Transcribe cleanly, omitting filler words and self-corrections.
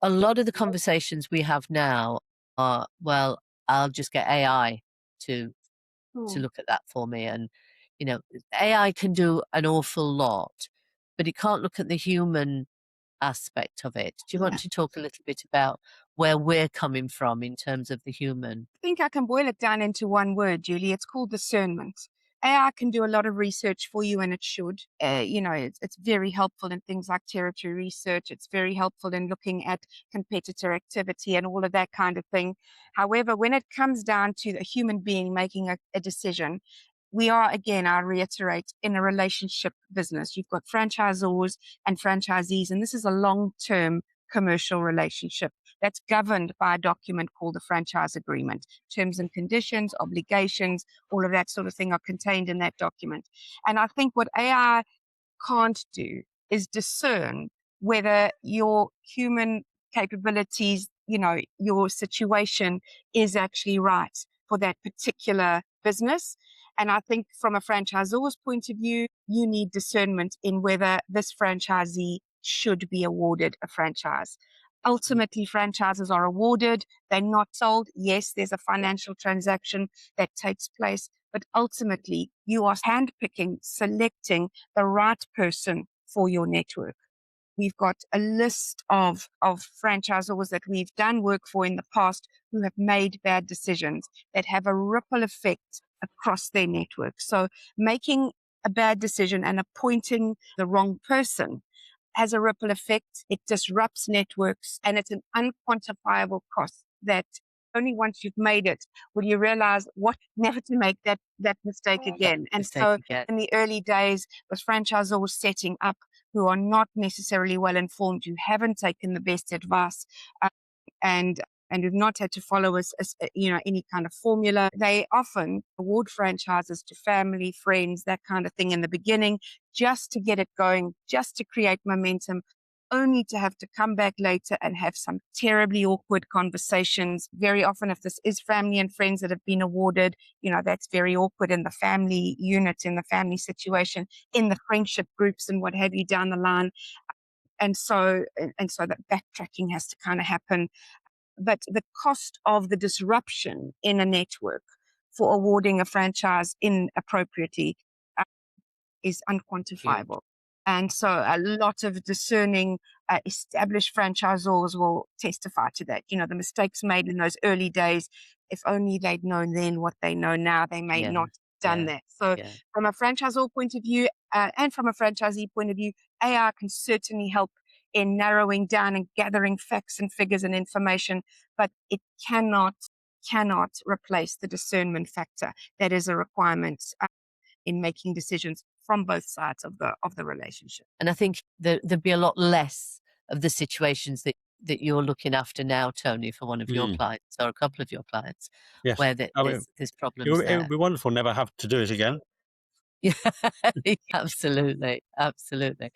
a lot of the conversations we have now are, well, I'll just get AI to Hmm. look at that for me. And, AI can do an awful lot, but it can't look at the human aspect of it. Do you want Yeah. to talk a little bit about where we're coming from in terms of the human? I think I can boil it down into one word, Julie. It's called discernment. AI can do a lot of research for you, and it should. It's very helpful in things like territory research. It's very helpful in looking at competitor activity and all of that kind of thing. However, when it comes down to a human being making a decision, we are, again, I reiterate, in a relationship business. You've got franchisors and franchisees, and this is a long-term commercial relationship that's governed by a document called the franchise agreement. Terms and conditions, obligations, all of that sort of thing are contained in that document. And I think what AI can't do is discern whether your human capabilities, your situation is actually right for that particular business. And I think from a franchisor's point of view, you need discernment in whether this franchisee should be awarded a franchise. Ultimately, franchises are awarded, they're not sold. Yes, there's a financial transaction that takes place, but ultimately, you are handpicking, selecting the right person for your network. We've got a list of franchisors that we've done work for in the past who have made bad decisions that have a ripple effect across their network. So making a bad decision and appointing the wrong person has a ripple effect. It disrupts networks, and it's an unquantifiable cost that only once you've made it will you realize what never to make that mistake again. And Mistake so again. in the early days with franchisors setting up who are not necessarily well informed, who haven't taken the best advice, and and who've not had to follow any kind of formula. They often award franchises to family, friends, that kind of thing in the beginning, just to get it going, just to create momentum, only to have to come back later and have some terribly awkward conversations. Very often, if this is family and friends that have been awarded, that's very awkward in the family unit, in the family situation, in the friendship groups and what have you down the line. And so that backtracking has to kind of happen. But the cost of the disruption in a network for awarding a franchise inappropriately uh, is Huge. unquantifiable. And so a lot of discerning established franchisors will testify to that. The mistakes made in those early days, if only they'd known then what they know now, they may Yeah. not have done Yeah. that. So Yeah. from a franchisor point of view and from a franchisee point of view, AI can certainly help in narrowing down and gathering facts and figures and information, but it cannot replace the discernment factor that is a requirement in making decisions from both sides of the relationship. And I think there'd be a lot less of the situations that you're looking after now, Tony, for one of your Mm, clients or a couple of your clients, yes. where I mean, there's it problems would, it there. would be wonderful never have to do it again. Yeah, absolutely, absolutely.